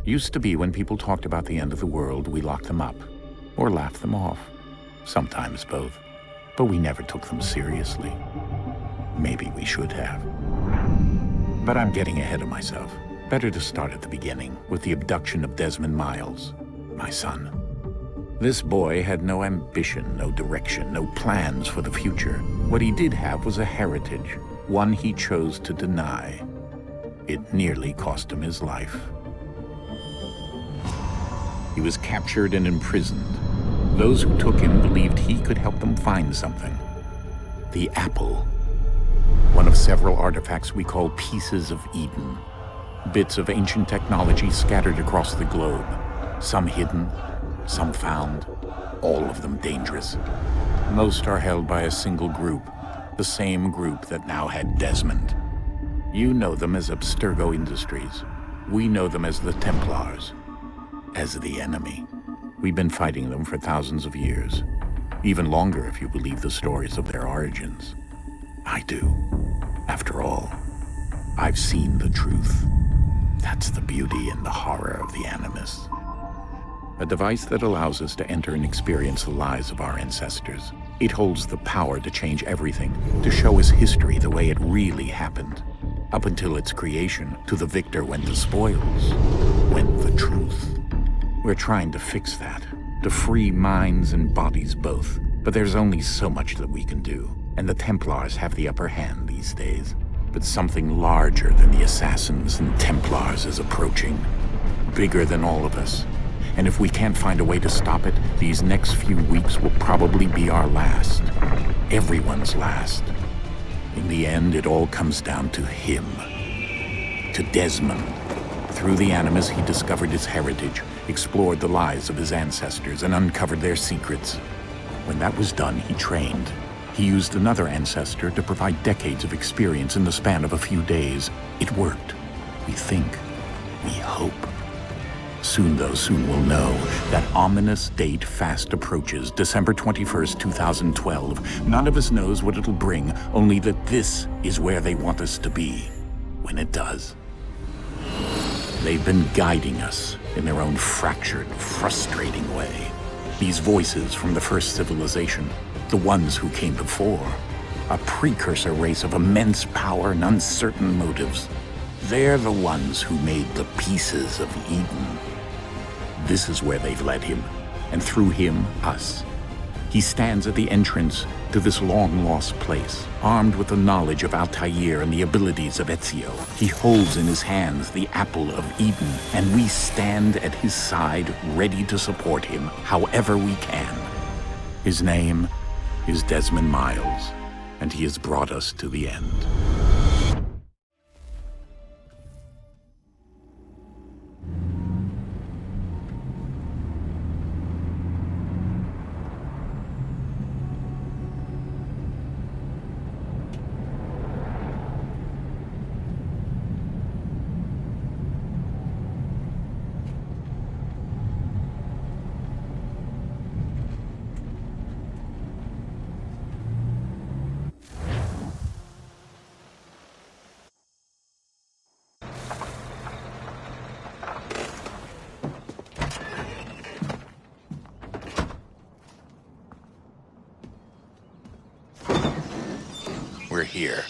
Used to be when people talked about the end of the world, we locked them up, or laughed them off. Sometimes both. But we never took them seriously. Maybe we should have. But I'm getting ahead of myself. Better to start at the beginning, with the abduction of Desmond Miles, my son. This boy had no ambition, no direction, no plans for the future. What he did have was a heritage, one he chose to deny. It nearly cost him his life. He was captured and imprisoned. Those who took him believed he could help them find something. The apple. One of several artifacts we call pieces of Eden. Bits of ancient technology scattered across the globe. Some hidden, some found, all of them dangerous. Most are held by a single group, the same group that now had Desmond. You know them as Abstergo Industries. We know them as the Templars, as the enemy. We've been fighting them for thousands of years, even longer if you believe the stories of their origins. I do. After all, I've seen the truth. That's the beauty and the horror of the Animus. A device that allows us to enter and experience the lives of our ancestors. It holds the power to change everything, to show us history the way it really happened. Up until its creation, to the victor went the spoils, went the truth. We're trying to fix that, to free minds and bodies both. But there's only so much that we can do, and the Templars have the upper hand these days. But something larger than the Assassins and Templars is approaching, bigger than all of us. And if we can't find a way to stop it, these next few weeks will probably be our last. Everyone's last. In the end, it all comes down to him. To Desmond. Through the Animus, he discovered his heritage, explored the lives of his ancestors, and uncovered their secrets. When that was done, he trained. He used another ancestor to provide decades of experience in the span of a few days. It worked. We think. We hope. Soon, though, soon we'll know. That ominous date fast approaches, December 21st, 2012. None of us knows what it'll bring, only that this is where they want us to be, when it does. They've been guiding us in their own fractured, frustrating way. These voices from the first civilization, the ones who came before, a precursor race of immense power and uncertain motives. They're the ones who made the pieces of Eden. This is where they've led him, and through him, us. He stands at the entrance to this long-lost place, armed with the knowledge of Altair and the abilities of Ezio. He holds in his hands the apple of Eden, and we stand at his side, ready to support him however we can. His name is Desmond Miles, and he has brought us to the end. We're here.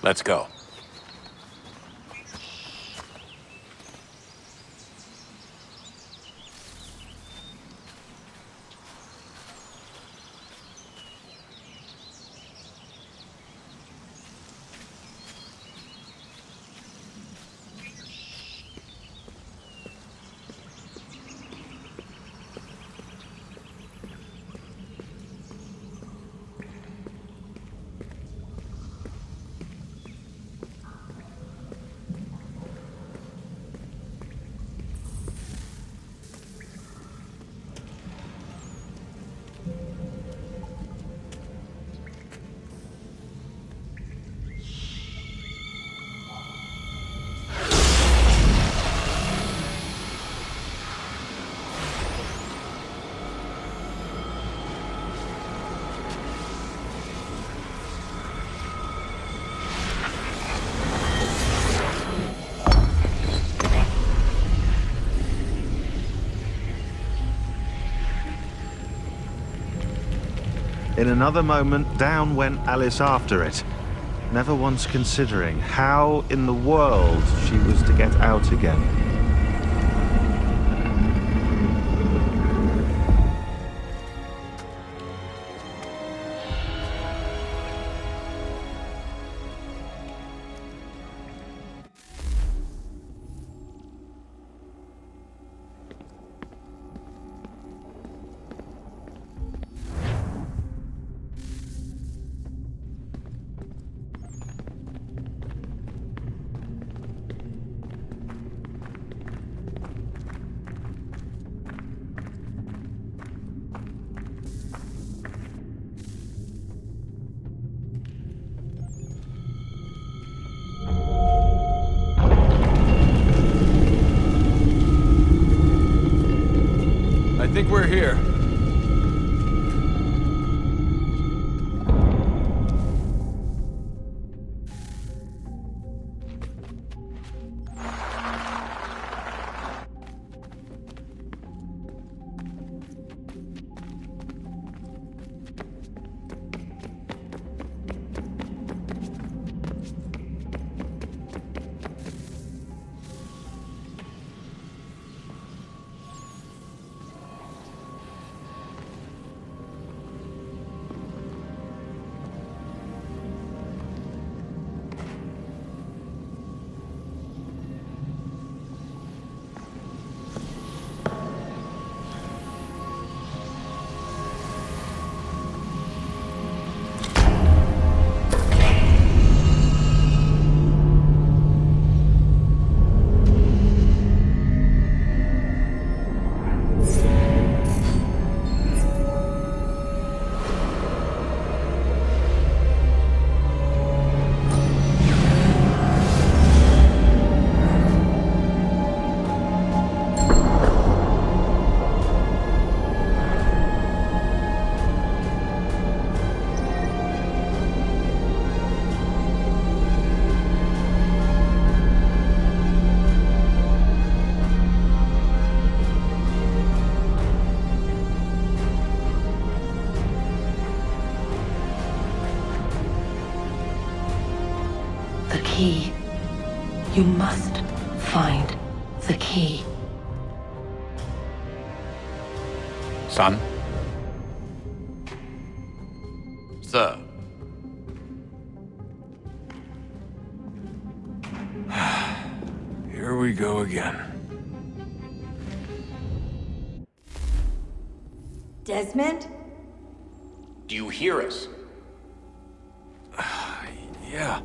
Let's go. In another moment, down went Alice after it, never once considering how in the world she was to get out again. I think we're here. The key. You must find the key. Son? Sir. Here we go again. Desmond? Do you hear us? Yeah.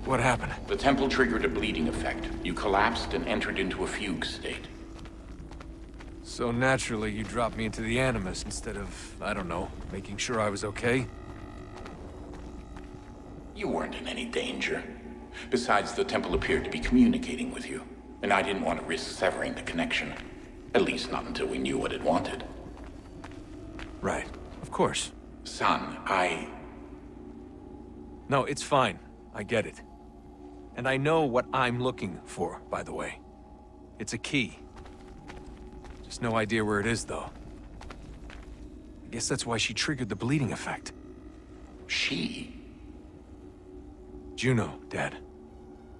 What happened? The temple triggered a bleeding effect. You collapsed and entered into a fugue state. So naturally, you dropped me into the Animus instead of, I don't know, making sure I was okay? You weren't in any danger. Besides, the temple appeared to be communicating with you, and I didn't want to risk severing the connection. At least not until we knew what it wanted. Right. Of course. Son, No, it's fine. I get it. And I know what I'm looking for, by the way. It's a key. Just no idea where it is, though. I guess that's why she triggered the bleeding effect. She? Juno, Dad.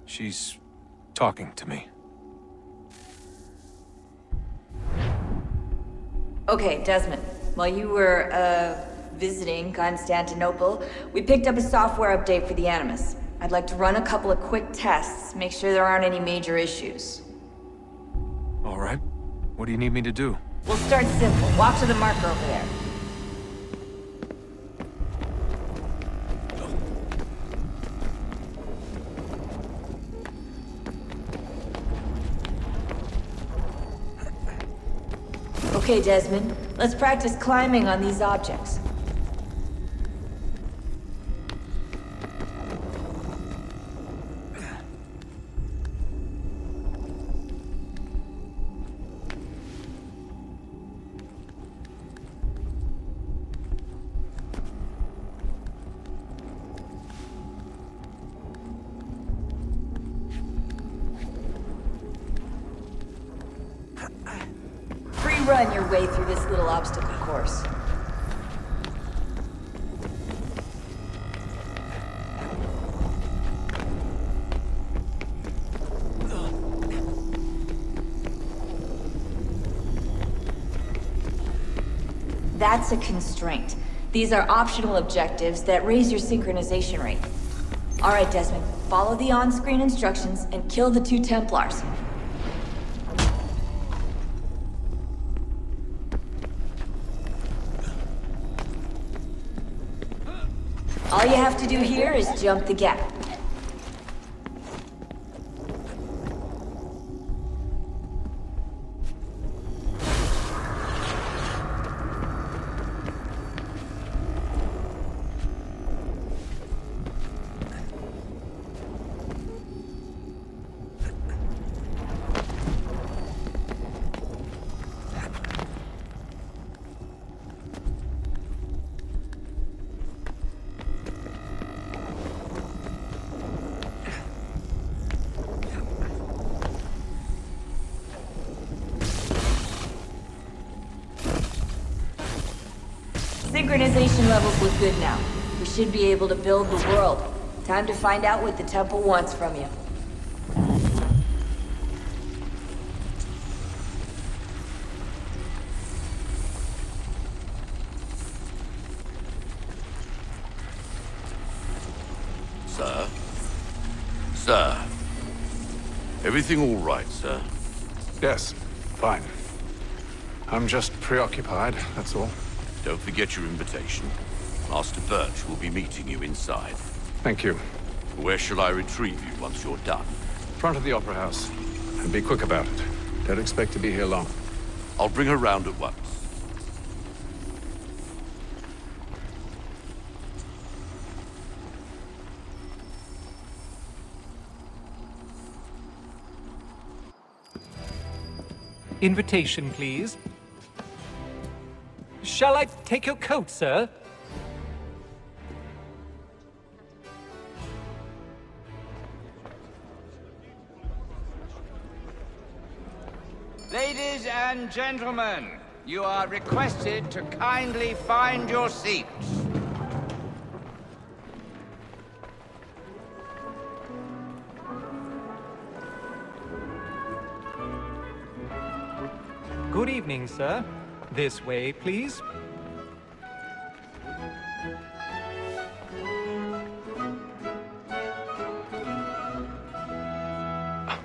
She's talking to me. Okay, Desmond. While you were, visiting Constantinople, we picked up a software update for the Animus. I'd like to run a couple of quick tests, make sure there aren't any major issues. All right. What do you need me to do? We'll start simple. Walk to the marker over there. Okay, Desmond. Let's practice climbing on these objects. Run your way through this little obstacle course. That's a constraint. These are optional objectives that raise your synchronization rate. Alright, Desmond. Follow the on-screen instructions and kill the 2 Templars. All you have to do here is jump the gap. Synchronization levels look good now. We should be able to build the world. Time to find out what the temple wants from you. Sir? Sir? Everything all right, sir? Yes, fine. I'm just preoccupied, that's all. Don't forget your invitation. Master Birch will be meeting you inside. Thank you. Where shall I retrieve you once you're done? Front of the Opera House. And be quick about it. Don't expect to be here long. I'll bring her round at once. Invitation, please. Shall I take your coat, sir? Ladies and gentlemen, you are requested to kindly find your seats. Good evening, sir. This way, please.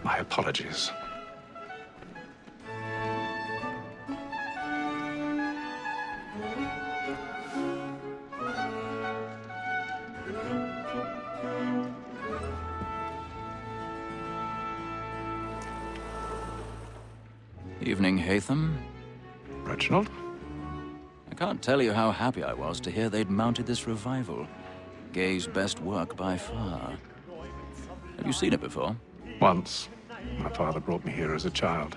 My apologies. Evening, Hatham. Reginald? I can't tell you how happy I was to hear they'd mounted this revival. Gay's best work by far. Have you seen it before? Once. My father brought me here as a child.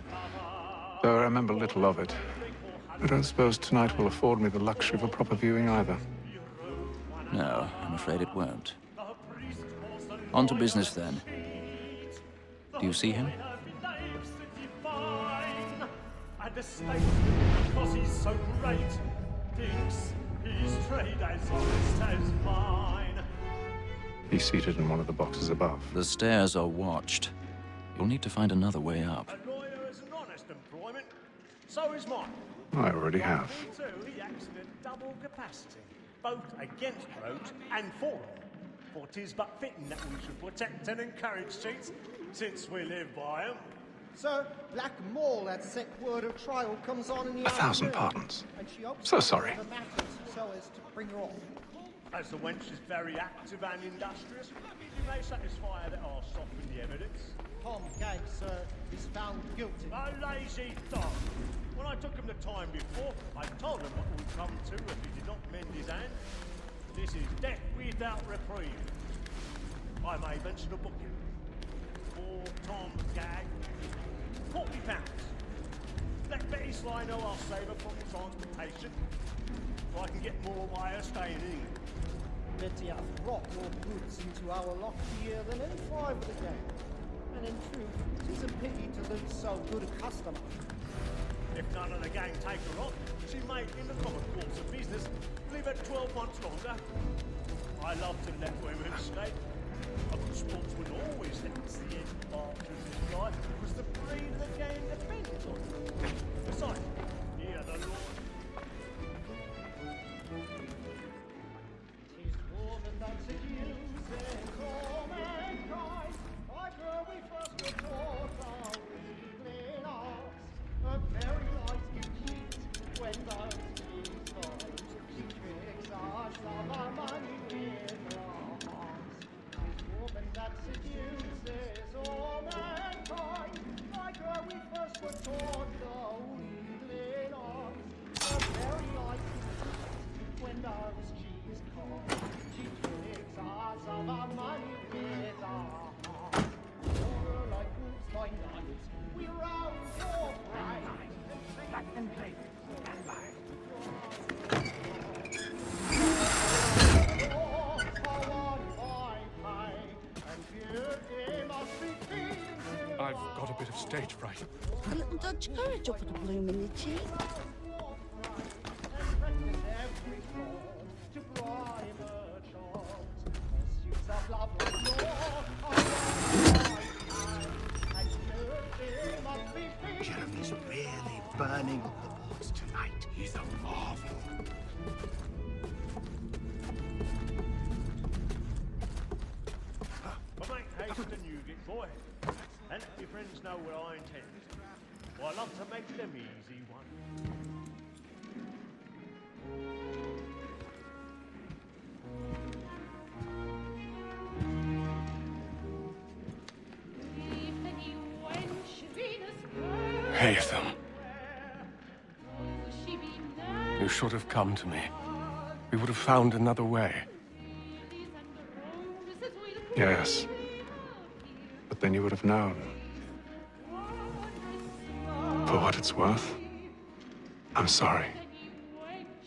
Though I remember little of it. I don't suppose tonight will afford me the luxury of a proper viewing either. No, I'm afraid it won't. On to business then. Do you see him? And the state, because he's so great, thinks his trade as honest as mine. He's seated in one of the boxes above. The stairs are watched. You'll need to find another way up. A lawyer is an honest employment, so is mine. I already have. He too, he acts in a double capacity, both against rogues and for them. For 'tis but fitting that we should protect and encourage cheats, since we live by 'em. Sir, Black Mole at sick word of trial comes on in the 1,000 afternoon, pardons. and she hopes So to sorry. the matters so as to bring her off. As the wench is very active and industrious, you may satisfy that I'll soften the evidence. Tom Gay, sir, is found guilty. A lazy dog. When I took him the time before, I told him what would come to if he did not mend his hand. This is death without reprieve. I may mention a booking. For Tom Gag, £40. Let Betty Sly know I'll save her from transportation, so I can get more by her staying in. Betty hath brought more goods into our lock here than any 5 of the gang. And in truth, 'tis a pity to lose so good a customer. If none of the gang take her on, she may, in the common course of business, leave her 12 months longer. I love to let women escape. A good sportsman always lets the end archers fly, because the breed of the game depends on it. Besides, here the Lord. right. A little Dutch courage up at the bloom in your cheek. Jeremy's really burning up the boards tonight. He's a marvel. But make haste and you get boy. And your friends know what I intend. Well, I love to make them easy one. Haytham. You should have come to me. We would have found another way. Yes. But then you would have known. For what it's worth, I'm sorry.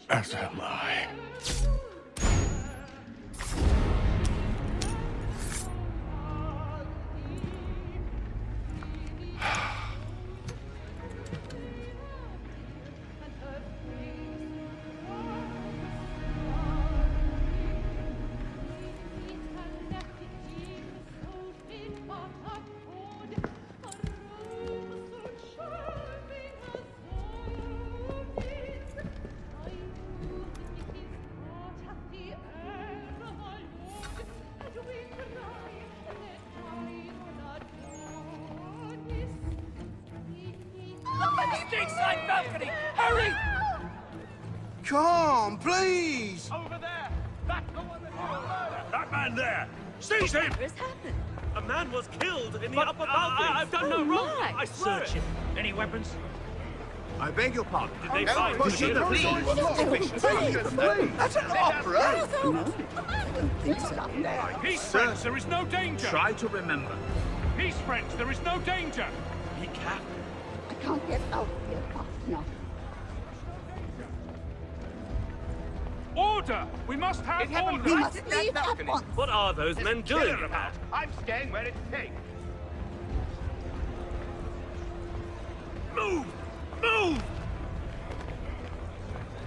As am I. Stateside balcony! Hurry! Come, please! Over there! That's the one that you murdered! That man there! Seize him! What has happened? A man was killed in the upper balcony. I've done no wrong! my. I swear Search it. him. Any weapons? I beg your pardon. Did they find push him? him, please! That's an opera! No, I wouldn't think so. Peace, friends, there is no danger. Try to remember. Peace, friends, there is no danger. He can't. I can't get out here fast enough. Order! We must have order! We must leave at once. What are those men doing? I'm staying where it takes. Move! Move!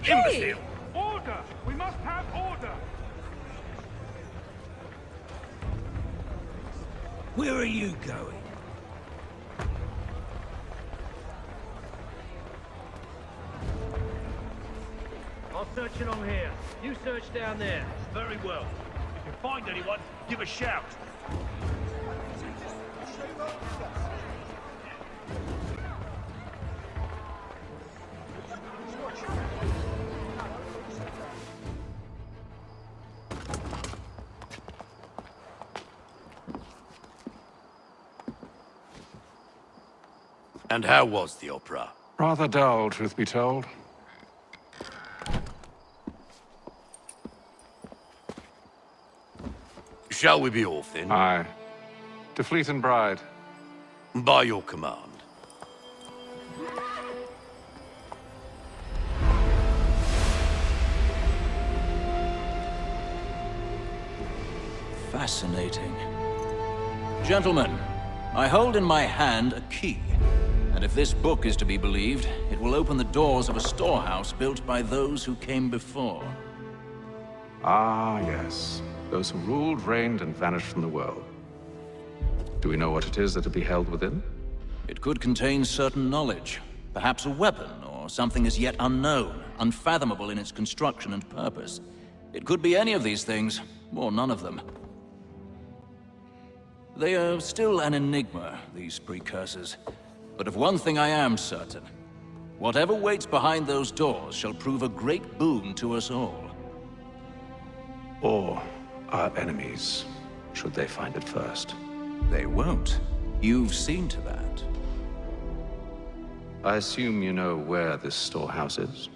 Imbecile! Order! We must have order! Where are you going? I'll search along here. You search down there. Very well. If you find anyone, give a shout. And how was the opera? Rather dull, truth be told. Shall we be off then? Aye. To Fleet and Bride. By your command. Fascinating. Gentlemen, I hold in my hand a key. And if this book is to be believed, it will open the doors of a storehouse built by those who came before. Ah, yes. Those who ruled, reigned, and vanished from the world. Do we know what it is that will be held within? It could contain certain knowledge. Perhaps a weapon, or something as yet unknown, unfathomable in its construction and purpose. It could be any of these things, or none of them. They are still an enigma, these precursors. But of one thing I am certain. Whatever waits behind those doors shall prove a great boon to us all. Or our enemies, should they find it first. They won't. You've seen to that. I assume you know where this storehouse is?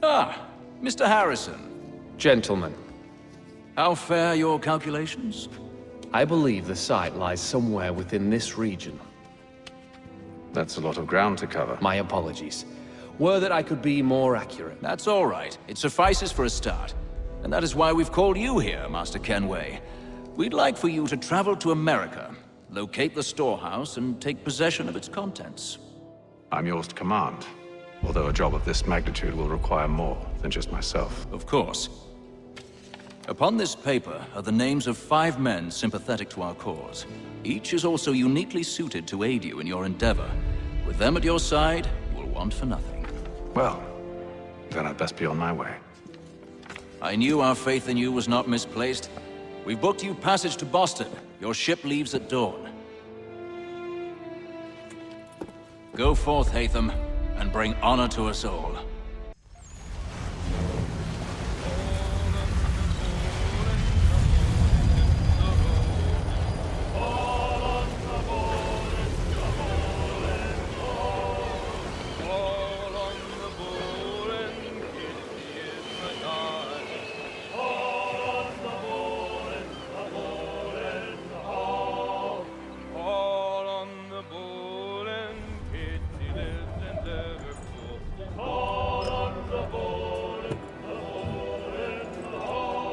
Ah, Mr. Harrison. Gentlemen, How fare your calculations? I believe the site lies somewhere within this region. That's a lot of ground to cover. My apologies. Were that I could be more accurate. That's all right. It suffices for a start. And that is why we've called you here, Master Kenway. We'd like for you to travel to America, locate the storehouse, and take possession of its contents. I'm yours to command, although a job of this magnitude will require more than just myself. Of course. Upon this paper are the names of 5 men sympathetic to our cause. Each is also uniquely suited to aid you in your endeavor. With them at your side, you will want for nothing. Well, then I'd best be on my way. I knew our faith in you was not misplaced. We've booked you passage to Boston. Your ship leaves at dawn. Go forth, Hatham, and bring honor to us all.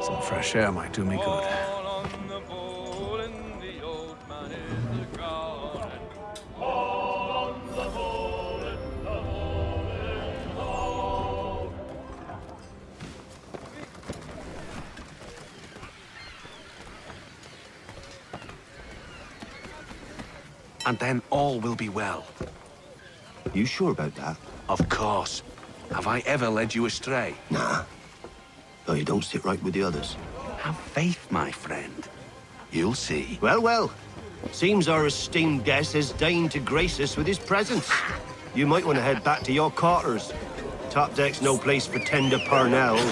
Some fresh air might do me good. And then all will be well. You sure about that? Of course. Have I ever led you astray? Nah. Though you don't sit right with the others. Have faith, my friend. You'll see. Well, well. Seems our esteemed guest has deigned to grace us with his presence. You might want to head back to your quarters. Top deck's no place for tender parnells.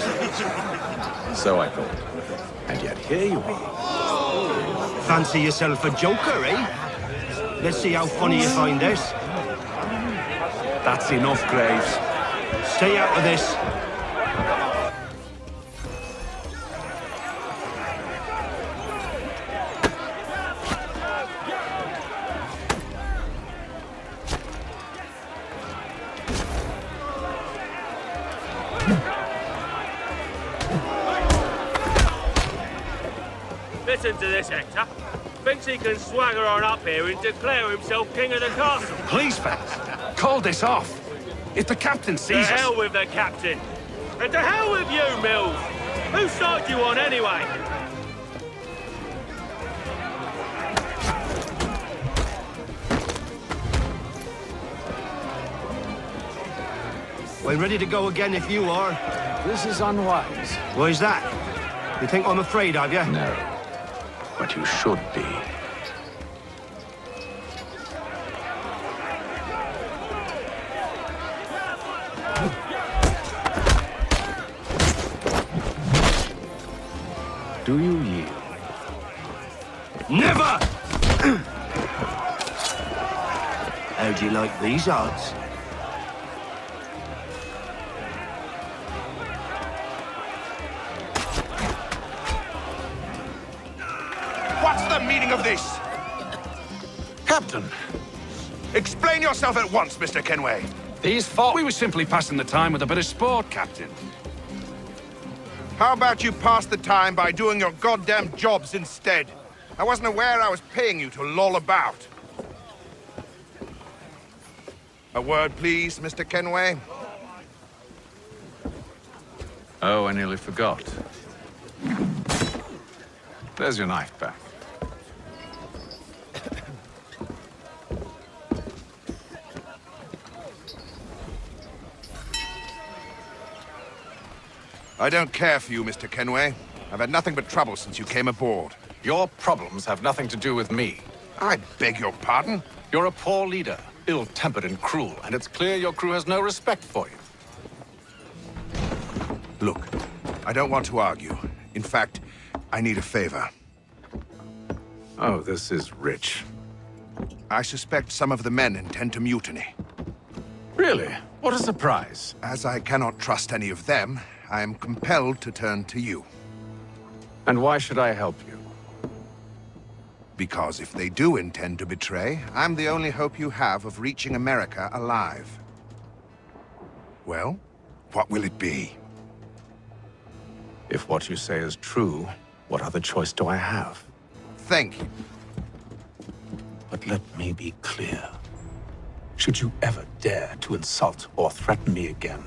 So I thought. And yet here you are. Fancy yourself a joker, eh? Let's see how funny you find this. That's enough, Graves. Stay out of this. Listen to this, Hector. Thinks he can swagger on up here and declare himself king of the castle. Please, fellas, call this off. If the captain sees us... To hell with the captain. And to hell with you, Mills. Whose side you on, anyway? We're ready to go again if you are. This is unwise. Why's that? You think I'm afraid of you? No. But you should be. Do you yield? Never! How'd you like these odds? What's the meaning of this? Captain, Explain yourself at once, Mr. Kenway. these thought we were simply passing the time with a bit of sport, Captain. How about you pass the time by doing your goddamn jobs instead? I wasn't aware I was paying you to loll about. A word, please, Mr. Kenway. Oh, I nearly forgot. There's your knife back. I don't care for you, Mr. Kenway. I've had nothing but trouble since you came aboard. Your problems have nothing to do with me. I beg your pardon? You're a poor leader, ill-tempered and cruel, and it's clear your crew has no respect for you. Look, I don't want to argue. In fact, I need a favor. Oh, this is rich. I suspect some of the men intend to mutiny. Really? What a surprise. As I cannot trust any of them, I am compelled to turn to you. And why should I help you? Because if they do intend to betray, I'm the only hope you have of reaching America alive. Well, what will it be? If what you say is true, what other choice do I have? Thank you. Let me be clear. Should you ever dare to insult or threaten me again,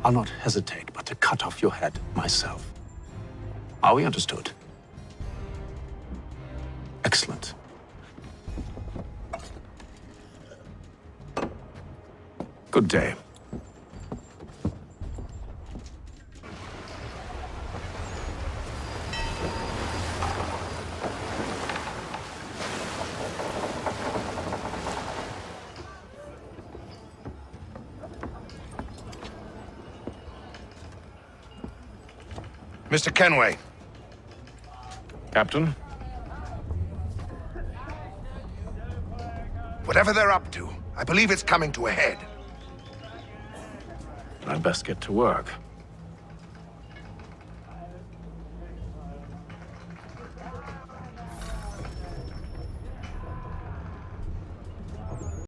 I'll not hesitate but to cut off your head myself. Are we understood? Excellent. Good day. Mr. Kenway. Captain? Whatever they're up to, I believe it's coming to a head. I'd best get to work.